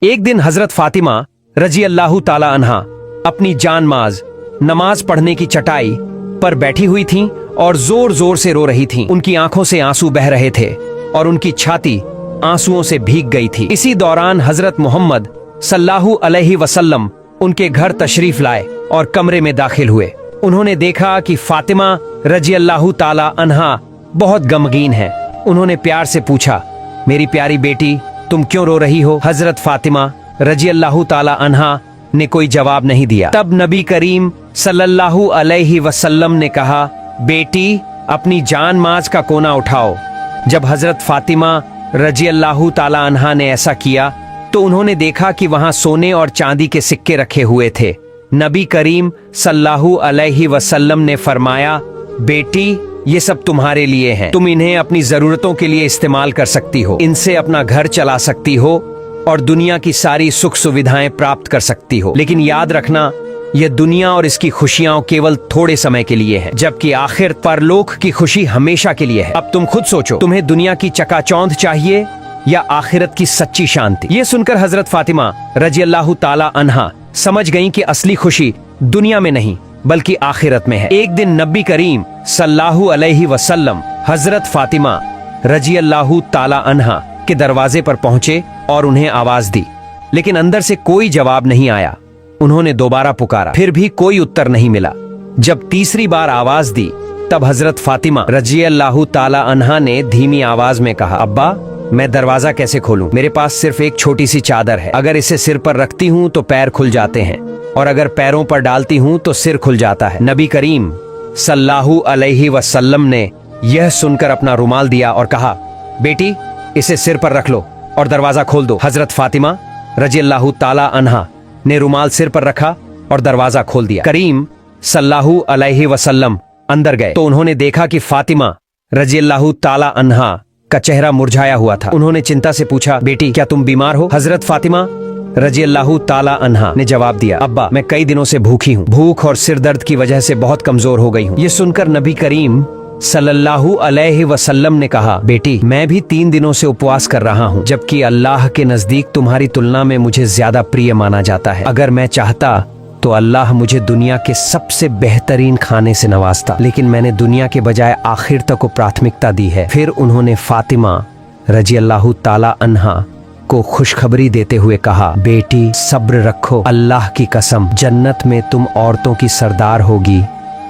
एक दिन हजरत फातिमा रजी अल्लाह ताला अन्हा अपनी जानमाज नमाज पढ़ने की चटाई पर बैठी हुई थीं और जोर जोर से रो रही थीं। उनकी आंखों से आंसू बह रहे थे और उनकी छाती आंसुओं से भीग गई थी। इसी दौरान हजरत मोहम्मद सल्लल्लाहु अलैहि वसल्लम उनके घर तशरीफ लाए और कमरे में दाखिल हुए। उन्होंने देखा कि फातिमा रजी अल्लाह ताला अन्हा बहुत गमगीन है। उन्होंने प्यार से पूछा, मेरी प्यारी बेटी, तुम क्यों रो रही हो? हजरत फातिमा रजी अल्लाह ताला अन्हा ने कोई जवाब नहीं दिया। तब नबी करीम सल्लल्लाहु अलैहि वसल्लम ने कहा, बेटी, अपनी जान माज का कोना उठाओ। जब हजरत फातिमा रजी अल्लाह ताला अन्हा ने ऐसा किया तो उन्होंने देखा कि वहां सोने और चांदी के सिक्के रखे हुए थे। नबी करीम सल्लल्लाहु अलैहि वसल्लम ने फरमाया, बेटी, ये सब तुम्हारे लिए हैं। तुम इन्हें अपनी जरूरतों के लिए इस्तेमाल कर सकती हो, इनसे अपना घर चला सकती हो और दुनिया की सारी सुख सुविधाएं प्राप्त कर सकती हो। लेकिन याद रखना, यह दुनिया और इसकी खुशियां केवल थोड़े समय के लिए है, जबकि आखिर परलोक की खुशी हमेशा के लिए है। अब तुम खुद सोचो, तुम्हें दुनिया की चकाचौंध चाहिए या आखिरत की सच्ची शांति? ये सुनकर हजरत फातिमा रजी अल्लाह ताला अन्हा समझ गईं कि असली खुशी दुनिया में नहीं बल्कि आखिरत में है। एक दिन नबी करीम सल्लल्लाहु अलैहि वसल्लम हजरत फातिमा रजी अल्लाह ताला अन्हा के दरवाजे पर पहुंचे और उन्हें आवाज दी, लेकिन अंदर से कोई जवाब नहीं आया। उन्होंने दोबारा पुकारा, फिर भी कोई उत्तर नहीं मिला। जब तीसरी बार आवाज दी तब हजरत फातिमा रजी अल्लाह ताला अन्हा ने धीमी आवाज में कहा, अब्बा, मैं दरवाजा कैसे खोलूं? मेरे पास सिर्फ एक छोटी सी चादर है। अगर इसे सिर पर रखती हूँ तो पैर खुल जाते हैं और अगर पैरों पर डालती हूँ तो सिर खुल जाता है। नबी करीम सल्लल्लाहु अलैहि वसल्लम ने यह सुनकर अपना रुमाल दिया और कहा, बेटी, इसे सिर पर रख लो और दरवाजा खोल दो। हजरत फातिमा रजी अल्लाह ताला अन्हा ने रुमाल सिर पर रखा और दरवाजा खोल दिया। करीम सल्लल्लाहु अलैहि वसल्लम अंदर गए तो उन्होंने देखा कि फातिमा रजी अल्लाह ताला अन्हा का चेहरा मुरझाया हुआ था। उन्होंने चिंता से पूछा, बेटी, क्या तुम बीमार हो? हजरत फातिमा रजी अल्लाह ताला अन्हा ने जवाब दिया, अब्बा, मैं कई दिनों से भूखी हूँ। भूख और सिर दर्द की वजह से बहुत कमजोर हो गई हूँ। ये सुनकर नबी करीम सल्लल्लाहु अलैहि वसल्लम ने कहा, बेटी, मैं भी 3 दिनों से उपवास कर रहा हूँ, जबकि अल्लाह के नजदीक तुम्हारी तुलना में मुझे ज्यादा प्रिय माना जाता है। अगर मैं चाहता तो अल्लाह मुझे दुनिया के सबसे बेहतरीन खाने से नवाजता, लेकिन मैंने दुनिया के बजाय आखिरत को प्राथमिकता दी है। फिर उन्होंने फातिमा रजी अल्लाह ताला अन्हा को खुशखबरी देते हुए कहा, बेटी, सब्र रखो, अल्लाह की कसम, जन्नत में तुम औरतों की सरदार होगी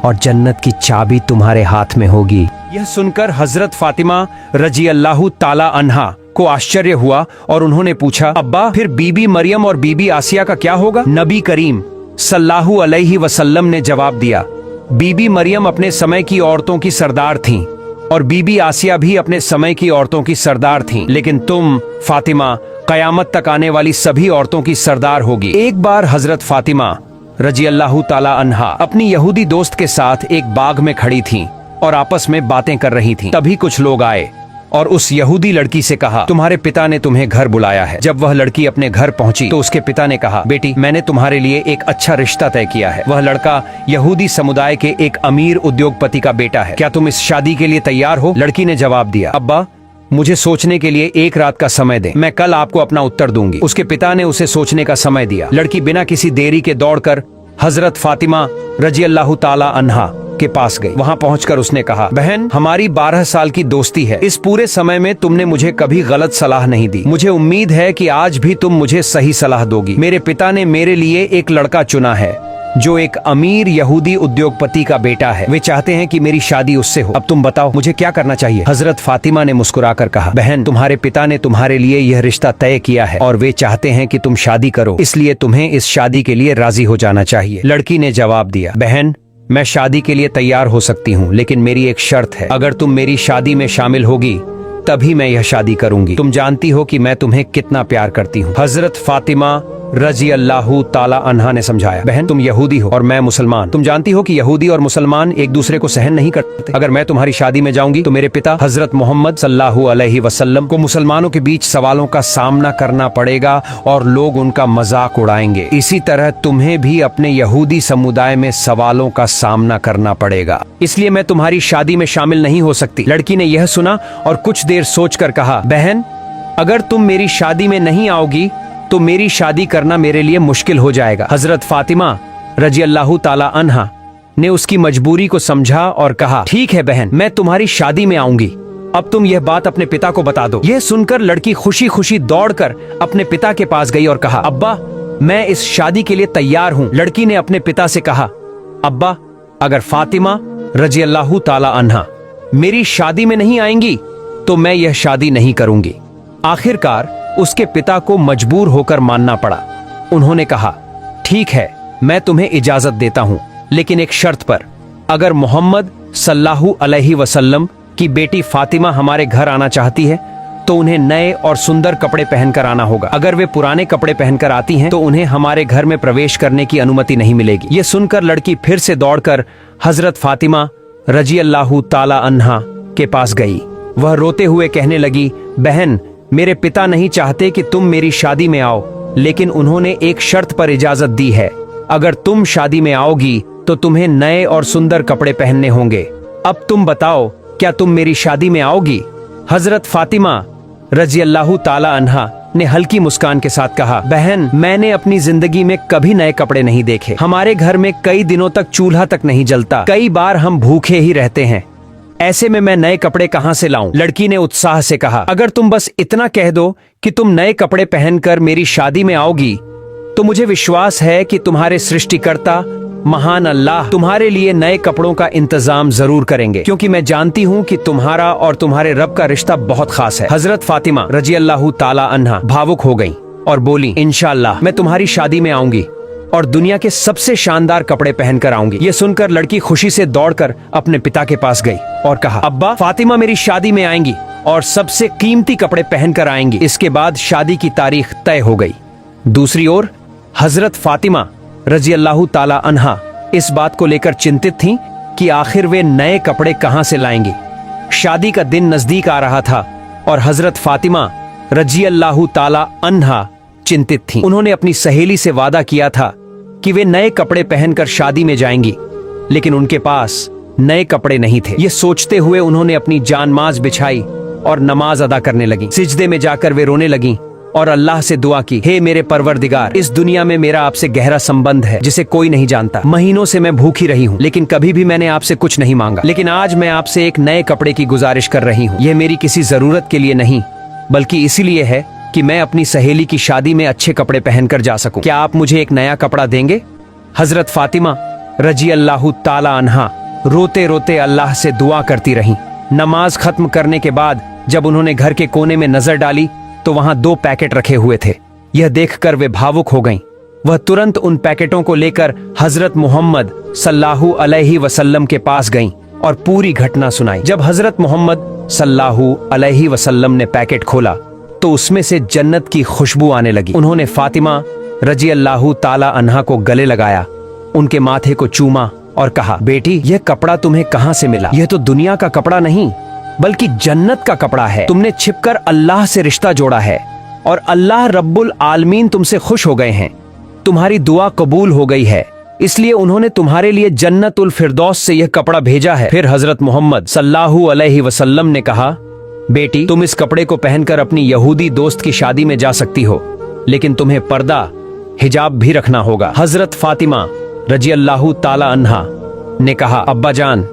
और जन्नत की चाबी तुम्हारे हाथ में होगी। यह सुनकर हजरत फातिमा रजी अल्लाह ताला अन्हा को आश्चर्य हुआ और उन्होंने पूछा, अब्बा, फिर बीबी मरियम और बीबी आसिया का क्या होगा? नबी करीम सल्लल्लाहु अलैहि वसल्लम ने जवाब दिया, बीबी मरियम अपने समय की औरतों की सरदार थीं और बीबी आसिया भी अपने समय की औरतों की सरदार थीं, लेकिन तुम फातिमा कयामत तक आने वाली सभी औरतों की सरदार होगी। एक बार हजरत फातिमा रजी अल्लाह ताला अन्हा अपनी यहूदी दोस्त के साथ एक बाग में खड़ी थीं और आपस में बातें कर रही थीं। तभी कुछ लोग आए और उस यहूदी लड़की से कहा, तुम्हारे पिता ने तुम्हें घर बुलाया है। जब वह लड़की अपने घर पहुंची तो उसके पिता ने कहा, बेटी, मैंने तुम्हारे लिए एक अच्छा रिश्ता तय किया है। वह लड़का यहूदी समुदाय के एक अमीर उद्योगपति का बेटा है। क्या तुम इस शादी के लिए तैयार हो? लड़की ने जवाब दिया, अब्बा, मुझे सोचने के लिए 1 रात का समय दें, मैं कल आपको अपना उत्तर दूंगी। उसके पिता ने उसे सोचने का समय दिया। लड़की बिना किसी देरी के दौड़कर हजरत फातिमा रजी अल्लाह ताला अन्हा के पास गई। वहां पहुंचकर उसने कहा, बहन, हमारी 12 साल की दोस्ती है। इस पूरे समय में तुमने मुझे कभी गलत सलाह नहीं दी। मुझे उम्मीद है कि आज भी तुम मुझे सही सलाह दोगी। मेरे पिता ने मेरे लिए एक लड़का चुना है जो एक अमीर यहूदी उद्योगपति का बेटा है। वे चाहते हैं कि मेरी शादी उससे हो। अब तुम बताओ, मुझे क्या करना चाहिए? हजरत फातिमा ने मुस्कुराकर कहा, बहन, तुम्हारे पिता ने तुम्हारे लिए यह रिश्ता तय किया है और वे चाहते हैं कि तुम शादी करो, इसलिए तुम्हें इस शादी के लिए राजी हो जाना चाहिए। लड़की ने जवाब दिया, बहन, मैं शादी के लिए तैयार हो सकती हूँ, लेकिन मेरी एक शर्त है। अगर तुम मेरी शादी में शामिल होगी तभी मैं यह शादी करूंगी। तुम जानती हो कि मैं तुम्हें कितना प्यार करती हूँ। हजरत फातिमा रजी अल्लाह ताला अन्हा ने समझाया, बहन, तुम यहूदी हो और मैं मुसलमान। तुम जानती हो कि यहूदी और मुसलमान एक दूसरे को सहन नहीं करते। अगर मैं तुम्हारी शादी में जाऊंगी तो मेरे पिता हजरत मोहम्मद सल्लल्लाहु अलैहि वसल्लम को मुसलमानों के बीच सवालों का सामना करना पड़ेगा और लोग उनका मजाक उड़ाएंगे। इसी तरह तुम्हें भी अपने यहूदी समुदाय में सवालों का सामना करना पड़ेगा, इसलिए मैं तुम्हारी शादी में शामिल नहीं हो सकती। लड़की ने यह सुना और कुछ देर सोचकर कहा, बहन, अगर तुम मेरी शादी में नहीं आओगी तो मेरी शादी करना मेरे लिए मुश्किल हो जाएगा। हजरत फातिमा रजी अल्लाह ताला अन्हा ने उसकी मजबूरी को समझा और कहा, ठीक है बहन, मैं तुम्हारी शादी में आऊंगी। अब तुम यह बात अपने पिता को बता दो। यह सुनकर लड़की खुशी खुशी दौड़कर अपने पिता के पास गई और कहा, अब्बा, मैं इस शादी के लिए तैयार हूँ। लड़की ने अपने पिता से कहा, अब्बा, अगर फातिमा रजी अल्लाह ताला अन्हा मेरी शादी में नहीं आएंगी तो मैं यह शादी नहीं करूंगी। आखिरकार उसके पिता को मजबूर होकर मानना पड़ा। उन्होंने कहा, ठीक है, मैं तुम्हें इजाजत देता हूं, लेकिन एक शर्त पर। अगर मोहम्मद सल्लल्लाहु अलैहि वसल्लम की बेटी फातिमा हमारे घर आना चाहती है तो उन्हें नए और सुंदर कपड़े पहनकर आना होगा। अगर वे पुराने कपड़े पहनकर आती हैं तो उन्हें हमारे घर में प्रवेश करने की अनुमति नहीं मिलेगी। ये सुनकर लड़की फिर से दौड़कर हजरत फातिमा रजी अल्लाह ताला अन्हा के पास गई। वह रोते हुए कहने लगी, बहन, मेरे पिता नहीं चाहते कि तुम मेरी शादी में आओ, लेकिन उन्होंने एक शर्त पर इजाजत दी है। अगर तुम शादी में आओगी तो तुम्हें नए और सुंदर कपड़े पहनने होंगे। अब तुम बताओ, क्या तुम मेरी शादी में आओगी? हजरत फातिमा रजी अल्लाह ताला अन्हा ने हल्की मुस्कान के साथ कहा, बहन, मैंने अपनी जिंदगी में कभी नए कपड़े नहीं देखे। हमारे घर में कई दिनों तक चूल्हा तक नहीं जलता। कई बार हम भूखे ही रहते हैं। ऐसे में मैं नए कपड़े कहां से लाऊं? लड़की ने उत्साह से कहा, अगर तुम बस इतना कह दो कि तुम नए कपड़े पहनकर मेरी शादी में आओगी तो मुझे विश्वास है कि तुम्हारे सृष्टिकर्ता महान अल्लाह तुम्हारे लिए नए कपड़ों का इंतजाम जरूर करेंगे, क्योंकि मैं जानती हूँ कि तुम्हारा और तुम्हारे रब का रिश्ता बहुत खास है। हजरत फातिमा रजी अल्लाह ताला अन्हा भावुक हो गईं और बोली, इंशाअल्लाह मैं तुम्हारी शादी में आऊंगी और दुनिया के सबसे शानदार कपड़े पहनकर आऊंगी। ये सुनकर लड़की खुशी से दौड़कर अपने पिता के पास गई और कहा, अब्बा, फातिमा मेरी शादी में आएंगी और सबसे कीमती कपड़े पहनकर आएंगी। इसके बाद शादी की तारीख तय हो गई। दूसरी ओर हजरत फातिमा रजी अल्लाह ताला अन्हा इस बात को लेकर चिंतित थीं कि आखिर वे नए कपड़े कहां से लाएंगी। शादी का दिन नजदीक आ रहा था और हजरत फातिमा रजी अल्लाह ताला अन्हा चिंतित थीं। उन्होंने अपनी सहेली से वादा किया था कि वे नए कपड़े पहनकर शादी में जाएंगी, लेकिन उनके पास नए कपड़े नहीं थे। ये सोचते हुए उन्होंने अपनी जानमाज बिछाई और नमाज अदा करने लगी। सिजदे में जाकर वे रोने लगी और अल्लाह से दुआ की, हे मेरे परवरदिगार, इस दुनिया में मेरा आपसे गहरा संबंध है जिसे कोई नहीं जानता। महीनों से मैं भूखी रही हूँ, लेकिन कभी भी मैंने आपसे कुछ नहीं मांगा, लेकिन आज मैं आपसे एक नए कपड़े की गुजारिश कर रही हूँ। यह मेरी किसी जरूरत के लिए नहीं, बल्कि इसीलिए है कि मैं अपनी सहेली की शादी में अच्छे कपड़े पहनकर जा सकूं। क्या आप मुझे एक नया कपड़ा देंगे? हजरत फातिमा रजी अल्लाह ताला अन्हा रोते रोते अल्लाह से दुआ करती रहीं। नमाज खत्म करने के बाद जब उन्होंने घर के कोने में नजर डाली तो वहां 2 पैकेट रखे हुए थे। यह देखकर वे भावुक हो गईं। वह तुरंत उन पैकेटों को लेकर हजरत मोहम्मद सल्लल्लाहु अलैहि वसल्लम के पास गईं और पूरी घटना सुनाई। जब हजरत मोहम्मद सल्लल्लाहु अलैहि वसल्लम ने पैकेट खोला तो उसमें से जन्नत की खुशबू आने लगी। उन्होंने फातिमा रजी अल्लाह ताला अन्हा को गले लगाया, उनके माथे को चूमा और कहा, बेटी, यह कपड़ा तुम्हें कहां से मिला? यह तो दुनिया का कपड़ा नहीं बल्कि जन्नत का कपड़ा है। तुमने छिपकर अल्लाह से रिश्ता जोड़ा है और अल्लाह रब्बुल आलमीन तुमसे खुश हो गए हैं। तुम्हारी दुआ कबूल हो गई है, इसलिए उन्होंने तुम्हारे लिए जन्नतुल फिरदौस से यह कपड़ा भेजा है। फिर हजरत मोहम्मद सल्लल्लाहु अलैहि वसल्लम ने कहा, बेटी, तुम इस कपड़े को पहनकर अपनी यहूदी दोस्त की शादी में जा सकती हो, लेकिन तुम्हें पर्दा हिजाब भी रखना होगा। हजरत फातिमा रजी अल्लाह ताला अन्हा ने कहा, अब्बा जान,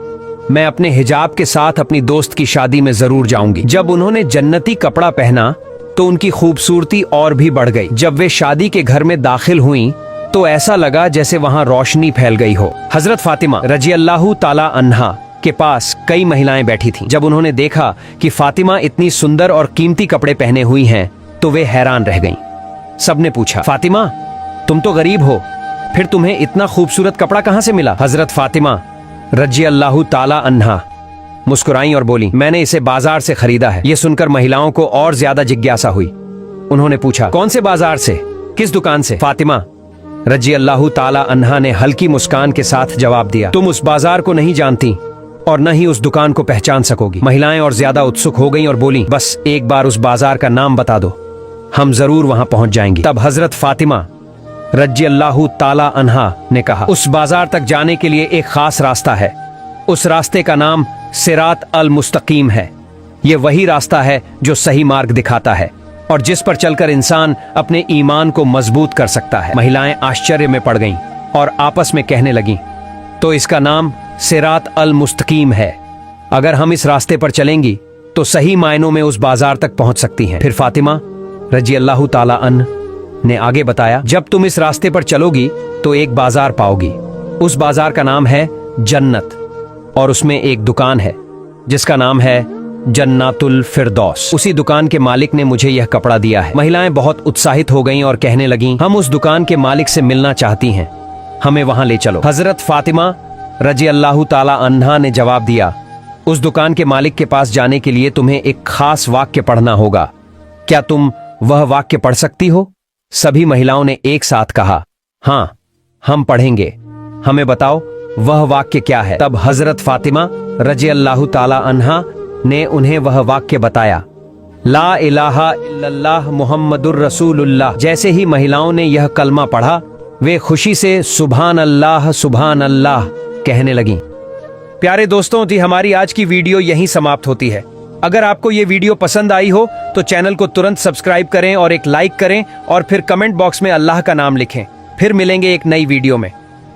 मैं अपने हिजाब के साथ अपनी दोस्त की शादी में जरूर जाऊंगी। जब उन्होंने जन्नती कपड़ा पहना तो उनकी खूबसूरती और भी बढ़ गई। जब वे शादी के घर में दाखिल हुईं तो ऐसा लगा जैसे वहां रोशनी फैल गई हो। हजरत फातिमा रजी अल्लाह ताला अन्हा के पास कई महिलाएं बैठी थीं। जब उन्होंने देखा कि फातिमा इतनी सुंदर और कीमती कपड़े पहने हुई हैं तो वे हैरान रह गईं। सबने पूछा, फातिमा, तुम तो गरीब हो, फिर तुम्हें इतना खूबसूरत कपड़ा कहां से मिला? हजरत फातिमा रजी अल्लाह ताला अन्हा मुस्कुराई और बोली, मैंने इसे बाजार से खरीदा है। यह सुनकर महिलाओं को और ज्यादा जिज्ञासा हुई। उन्होंने पूछा, कौन से बाजार से, किस दुकान से? फातिमा रजी अल्लाह ताला अन्हा ने हल्की मुस्कान के साथ जवाब दिया, तुम उस बाजार को नहीं जानती और न ही उस दुकान को पहचान सकोगी। महिलाएं और ज्यादा उत्सुक हो गईं और बोली, बस एक बार उस बाजार का नाम बता दो, हम जरूर वहां पहुंच जाएंगे। तब हजरत फातिमा रजी अल्लाह ताला अन्हा ने कहा, उस बाजार तक जाने के लिए एक खास रास्ता है। उस रास्ते का नाम सिरात अल मुस्तकीम है। यह वही रास्ता है जो सही मार्ग दिखाता है। और जिस पर चलकर इंसान अपने ईमान को मजबूत कर सकता है। महिलाएं आश्चर्य में पड़ गईं और आपस में कहने लगीं, तो इसका नाम सिरात अल मुस्तकीम है। अगर हम इस रास्ते पर चलेंगी तो सही मायनों में उस बाजार तक पहुंच सकती हैं। फिर फातिमा रजी अल्लाह ताला अन्हा ने आगे बताया, जब तुम इस रास्ते पर चलोगी तो एक बाजार पाओगी। उस बाजार का नाम है जन्नत और उसमें एक दुकान है जिसका नाम है जन्नातुल फिरदौस। उसी दुकान के मालिक ने मुझे यह कपड़ा दिया है। महिलाएं बहुत उत्साहित हो गईं और कहने लगीं, हम उस दुकान के मालिक से मिलना चाहती हैं, हमें वहां ले चलो। हजरत फातिमा रजी अल्लाह ताला अन्हा ने जवाब दिया, उस दुकान के मालिक के पास जाने के लिए तुम्हें एक खास वाक्य पढ़ना होगा। क्या तुम वह वाक्य पढ़ सकती हो? सभी महिलाओं ने एक साथ कहा, हाँ हम पढ़ेंगे, हमें बताओ वह वाक्य क्या है। तब हजरत फातिमा रजी अल्लाह ताला अन्हा ने उन्हें वह वाक्य बताया, ला इलाहा इल्लल्लाह मुहम्मदुर रसूलुल्लाह। जैसे ही महिलाओं ने यह कलमा पढ़ा वे खुशी से सुभान अल्लाह कहने लगीं। प्यारे दोस्तों, थी हमारी आज की वीडियो यहीं समाप्त होती है। अगर आपको ये वीडियो पसंद आई हो तो चैनल को तुरंत सब्सक्राइब करें और एक लाइक करें और फिर कमेंट बॉक्स में अल्लाह का नाम लिखें। फिर मिलेंगे एक नई वीडियो में,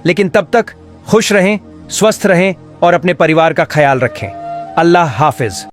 लेकिन तब तक खुश रहें, स्वस्थ रहें और अपने परिवार का ख्याल रखें। अल्लाह हाफिज।